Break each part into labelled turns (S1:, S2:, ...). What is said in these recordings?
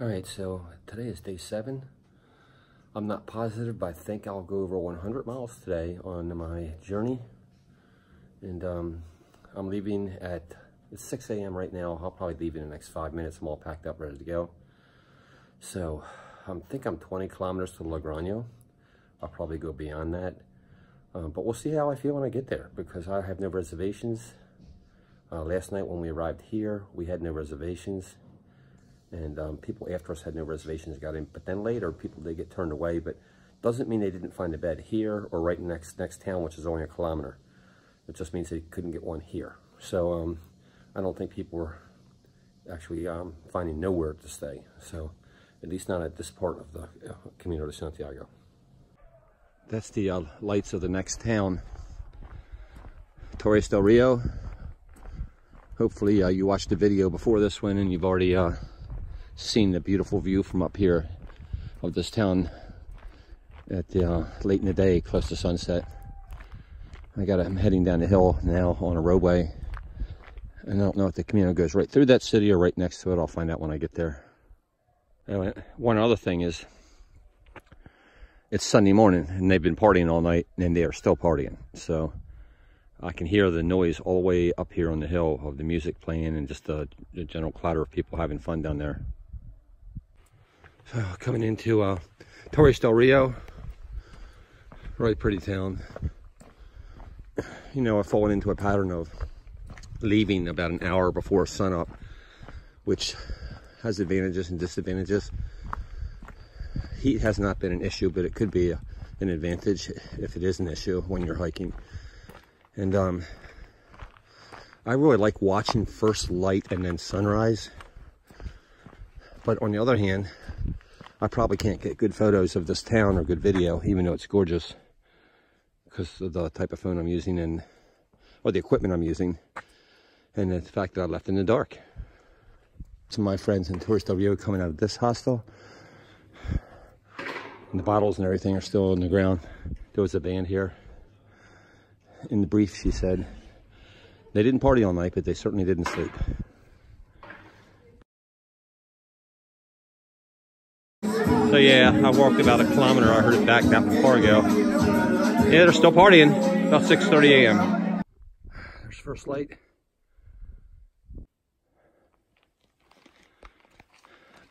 S1: All right, so today is day 7. I'm not positive, but I think I'll go over 100 miles today on my journey. And I'm leaving at 6 a.m. right now. I'll probably leave in the next 5 minutes. I'm all packed up, ready to go. So I think I'm 20 kilometers to Logroño. I'll probably go beyond that. But we'll see how I feel when I get there, because I have no reservations. Last night when we arrived here, we had no reservations. And people after us had no reservations, got in. But then later, people did get turned away. But doesn't mean they didn't find a bed here or right next town, which is only a kilometer. It just means they couldn't get one here. So I don't think people were actually finding nowhere to stay. So at least not at this part of the Camino de Santiago. That's the lights of the next town, Torres del Rio. Hopefully you watched the video before this one and you've already seen the beautiful view from up here of this town at the late in the day, close to sunset. I'm heading down the hill now on a roadway, and I don't know if the Camino goes right through that city or right next to it. I'll find out when I get there. Anyway, one other thing is, it's Sunday morning and they've been partying all night and they are still partying. So I can hear the noise all the way up here on the hill of the music playing and just the general clatter of people having fun down there. So coming into Torres del Rio, really pretty town. You know, I've fallen into a pattern of leaving about an hour before sunup, which has advantages and disadvantages. Heat has not been an issue, but it could be an advantage if it is an issue when you're hiking. And I really like watching first light and then sunrise. But on the other hand, I probably can't get good photos of this town or good video, even though it's gorgeous, because of the type of phone I'm using or the equipment I'm using, and the fact that I left in the dark. Some of my friends in Torres del Rio coming out of this hostel, and the bottles and everything are still on the ground. There was a band here. In the brief, she said they didn't party all night, but they certainly didn't sleep. So yeah, I walked about a kilometer. I heard it back that far ago. Yeah, they're still partying. About 6:30 a.m. There's first light.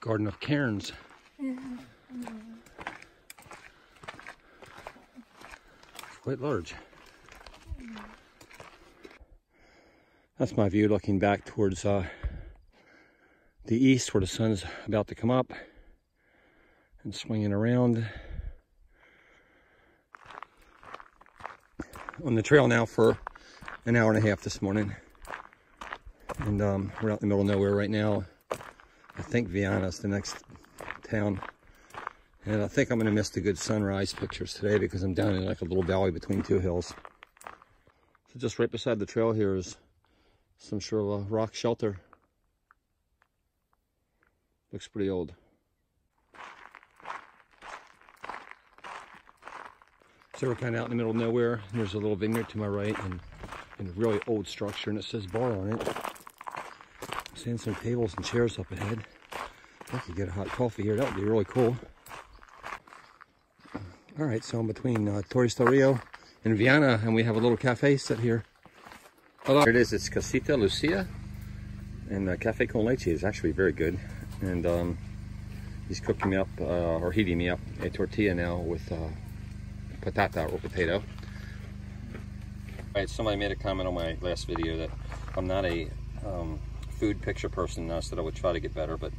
S1: Garden of Cairns. It's quite large. That's my view looking back towards the east, where the sun's about to come up and swinging around. On the trail now for an hour and a half this morning, and we're out in the middle of nowhere right now. I think Viana's the next town, and I think I'm going to miss the good sunrise pictures today because I'm down in like a little valley between two hills. So just right beside the trail here is some sort of a rock shelter. Looks pretty old. So we're kind of out in the middle of nowhere, and there's a little vineyard to my right and a really old structure, and it says bar on it. I'm seeing some tables and chairs up ahead. I could get a hot coffee here. That would be really cool. All right, so I'm between Torres del Rio and Viana, and we have a little cafe set here. Hello. Here it is. It's Casita Lucia, and Cafe con Leche is actually very good. And he's cooking me up, or heating me up, a tortilla now with patata or potato. All right, somebody made a comment on my last video that I'm not a food picture person. I said I would try to get better, but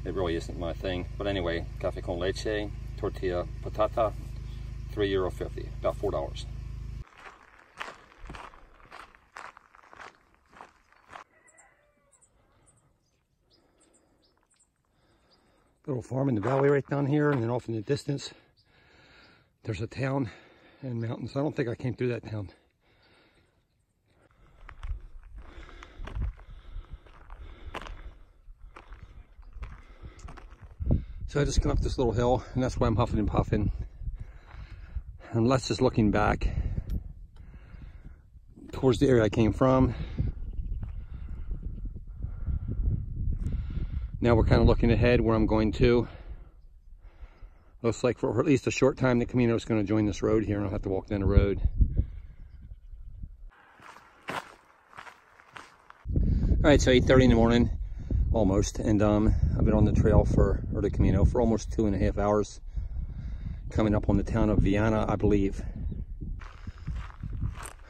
S1: it really isn't my thing. But anyway, cafe con leche, tortilla, patata, €3.50, about $4. Little farm in the valley right down here, and then off in the distance there's a town and mountains. I don't think I came through that town. So I just come up this little hill, and that's why I'm huffing and puffing. And Les is looking back towards the area I came from. Now we're kind of looking ahead where I'm going to. Looks like for at least a short time the Camino is going to join this road here, and I'll have to walk down the road. Alright, so 8:30 in the morning, almost, and I've been on the trail or the Camino for almost 2.5 hours. Coming up on the town of Viana, I believe.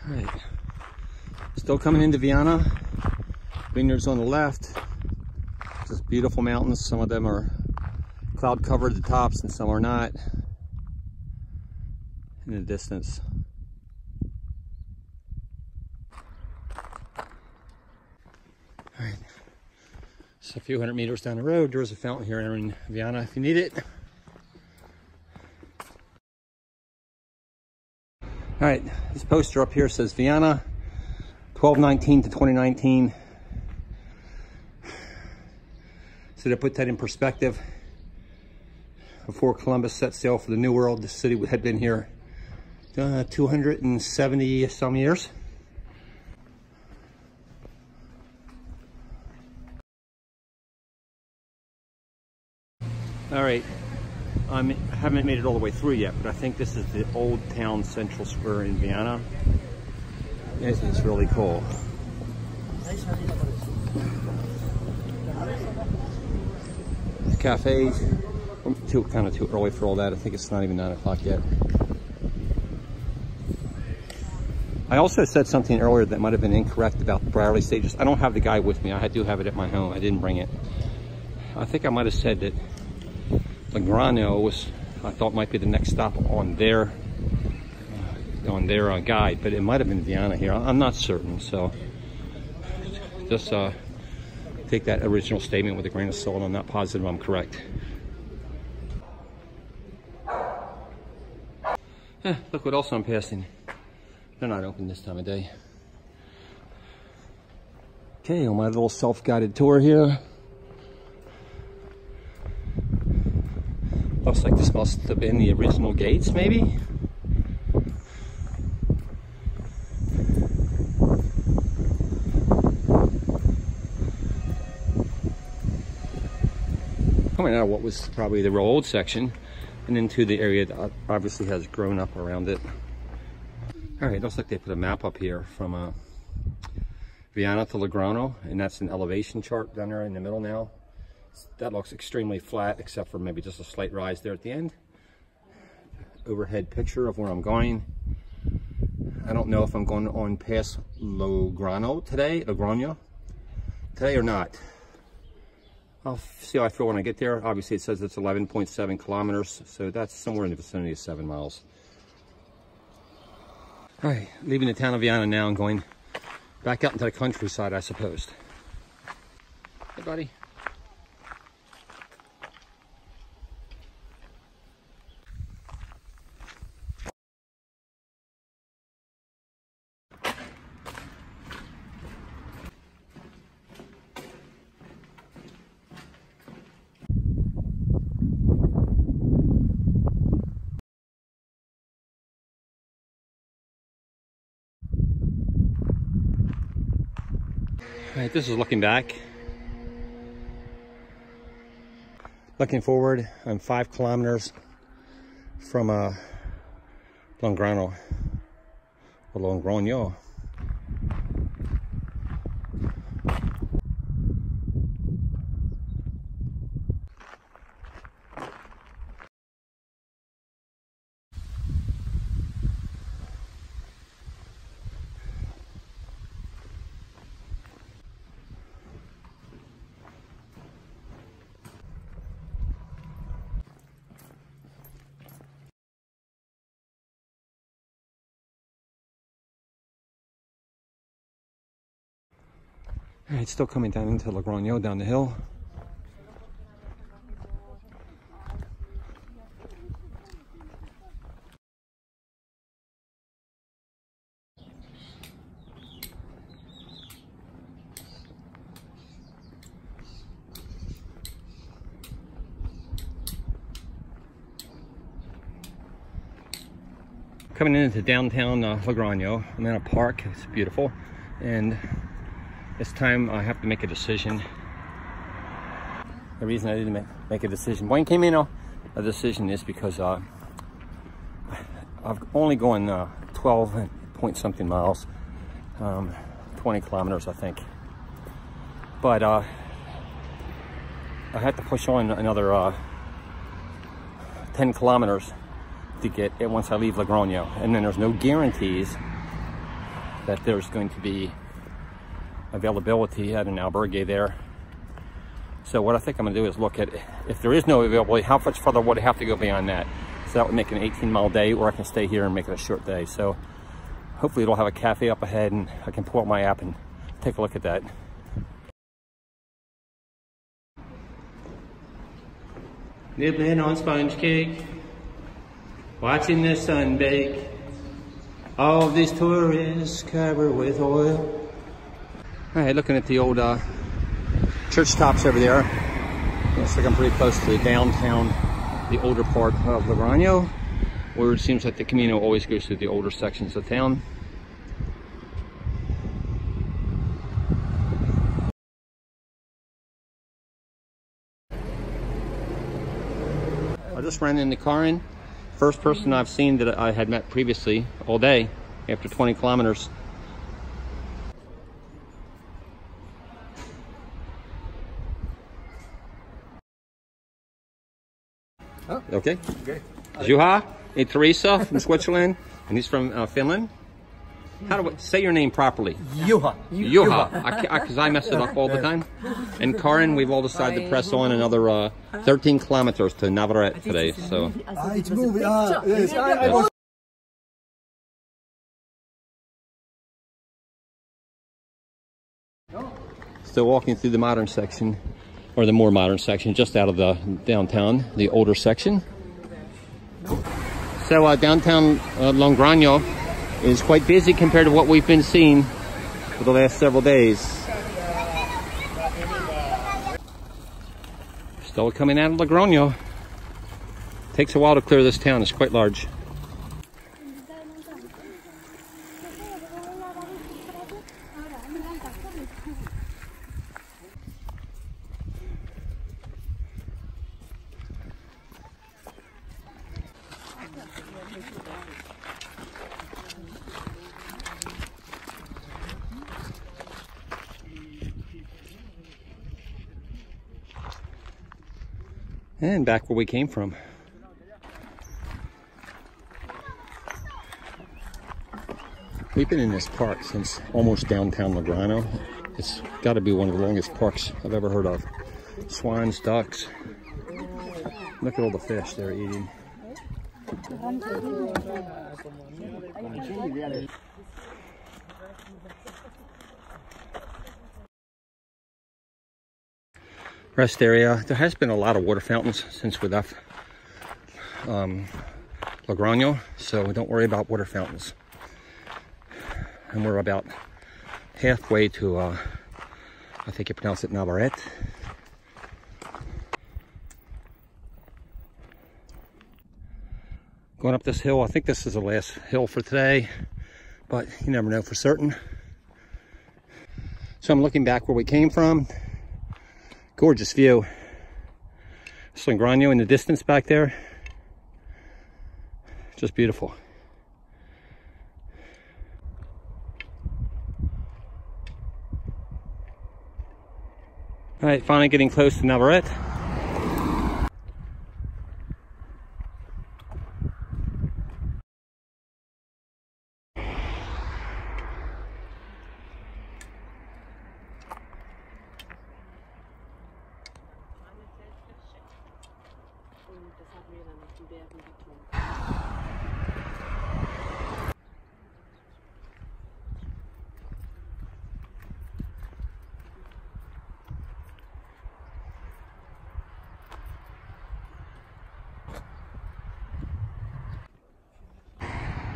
S1: Alright, still coming into Viana. Vineyards on the left. Just beautiful mountains. Some of them are cloud covered at the tops and some are not. In the distance. Alright, just a few hundred meters down the road, there's a fountain here in Viana if you need it. Alright, this poster up here says Viana, 1219 to 2019. So to put that in perspective, before Columbus set sail for the New World, the city had been here 270 some years. All right, I haven't made it all the way through yet, but I think this is the old town central square in Viana. It's really cool. The cafes, kind of too early for all that. I think it's not even 9 o'clock yet. I also said something earlier that might have been incorrect about the Brierley stages. I don't have the guide with me. I do have it at my home. I didn't bring it. I think I might have said that Legrano was, I thought, might be the next stop on their guide, but it might have been Viana here. I'm not certain, so just take that original statement with a grain of salt. I'm not positive I'm correct. Look what else I'm passing. They're not open this time of day. Okay, on my little self-guided tour here. Looks like this must have been the original gates, maybe? Coming out of what was probably the real old section and into the area that obviously has grown up around it. All right, looks like they put a map up here from Viana to Legrano, and that's an elevation chart down there in the middle now. That looks extremely flat, except for maybe just a slight rise there at the end. Overhead picture of where I'm going. I don't know if I'm going on past Legrano today or not. I'll see how I feel when I get there. Obviously it says it's 11.7 kilometers, so that's somewhere in the vicinity of 7 miles. All right, leaving the town of Viana now and going back out into the countryside, I suppose. Hey, buddy. All right, this is looking back. Looking forward, I'm 5 kilometers from Legrano, or Logroño. All right, still coming down into Logroño down the hill. Coming into downtown Logroño. I'm in a park. It's beautiful, and this time I have to make a decision. The reason I didn't make a decision, buen camino, a decision is because I've only gone 12 point something miles, 20 kilometers I think. But I had to push on another 10 kilometers to get it once I leave Logroño. And then there's no guarantees that there's going to be availability at an albergue there. So what I think I'm gonna do is look at, if there is no availability, how much further would I have to go beyond that? So that would make an 18-mile day, or I can stay here and make it a short day. So hopefully it'll have a cafe up ahead and I can pull up my app and take a look at that. Nibbling on sponge cake, watching the sun bake. All of these tourists covered with oil. All right, looking at the old church tops over there. Looks like I'm pretty close to the downtown, the older part of Logroño, where it seems like the Camino always goes through the older sections of town. I just ran into Karin, first person I've seen that I had met previously all day after 20 kilometers. Oh, okay. Okay. Juha and Teresa from Switzerland, and he's from Finland. How do I say your name properly?
S2: Juha.
S1: Juha, because I mess it up all the time. And Karin, we've all decided to press on another 13 kilometers to Navarrete today. So.
S2: It's moving. Yes.
S1: Still walking through the modern section, or the more modern section, just out of the downtown, the older section. So downtown Logroño is quite busy compared to what we've been seeing for the last several days. Still coming out of Logroño. Takes a while to clear this town, it's quite large. And back where we came from. We've been in this park since almost downtown Logroño. It's got to be one of the longest parks I've ever heard of. Swans, ducks. Look at all the fish they're eating. Rest area. There has been a lot of water fountains since we left Logroño, so don't worry about water fountains. And we're about halfway to, I think you pronounce it Navarrete. Going up this hill, I think this is the last hill for today, but you never know for certain. So I'm looking back where we came from. Gorgeous view. Logroño in the distance back there. Just beautiful. All right, finally getting close to Navarrete.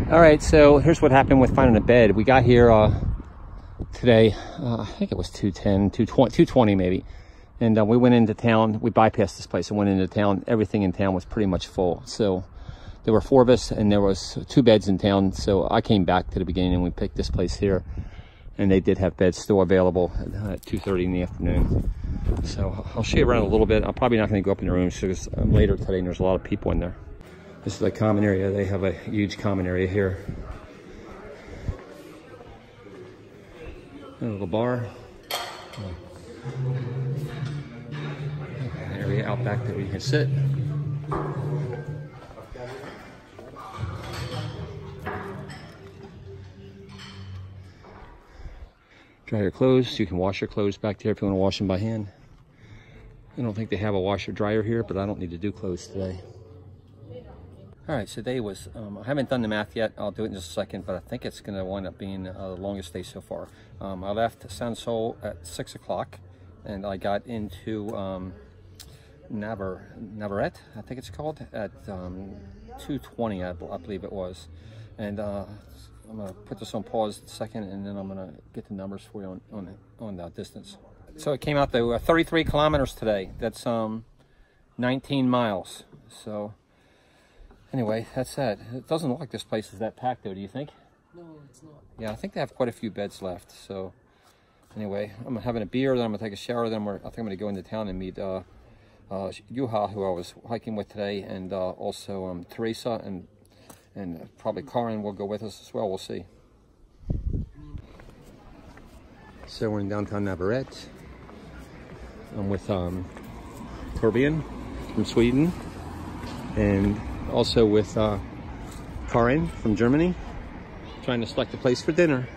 S1: All right, so here's what happened with finding a bed. We got here today, I think it was 2:20 maybe. And we went into town, we bypassed this place and went into town. Everything in town was pretty much full. So there were 4 of us and there was 2 beds in town. So I came back to the beginning and we picked this place here. And they did have beds still available at 2:30 in the afternoon. So I'll show you around a little bit. I'm probably not going to go up in the rooms because later today and there's a lot of people in there. This is a common area. They have a huge common area here. A little bar. An area out back that we can sit. Dry your clothes. You can wash your clothes back there if you want to wash them by hand. I don't think they have a washer dryer here, but I don't need to do clothes today. All right, so today was, I haven't done the math yet. I'll do it in just a second, but I think it's going to wind up being the longest day so far. I left Sansol at 6 o'clock, and I got into Navarrete, I think it's called, at 2:20, I believe it was. And I'm going to put this on pause a second, and then I'm going to get the numbers for you on the distance. So it came out to 33 kilometers today. That's 19 miles. So anyway, that's that. It doesn't look like this place is that packed, though, do you think?
S2: No, it's not.
S1: Yeah, I think they have quite a few beds left. So anyway, I'm having a beer, then I'm going to take a shower, then I think I'm going to go into town and meet Yuha, who I was hiking with today, and also Teresa, and probably Karin will go with us as well. We'll see. So we're in downtown Navarrete. I'm with Torbjörn from Sweden, and also with Karin from Germany, trying to select a place for dinner.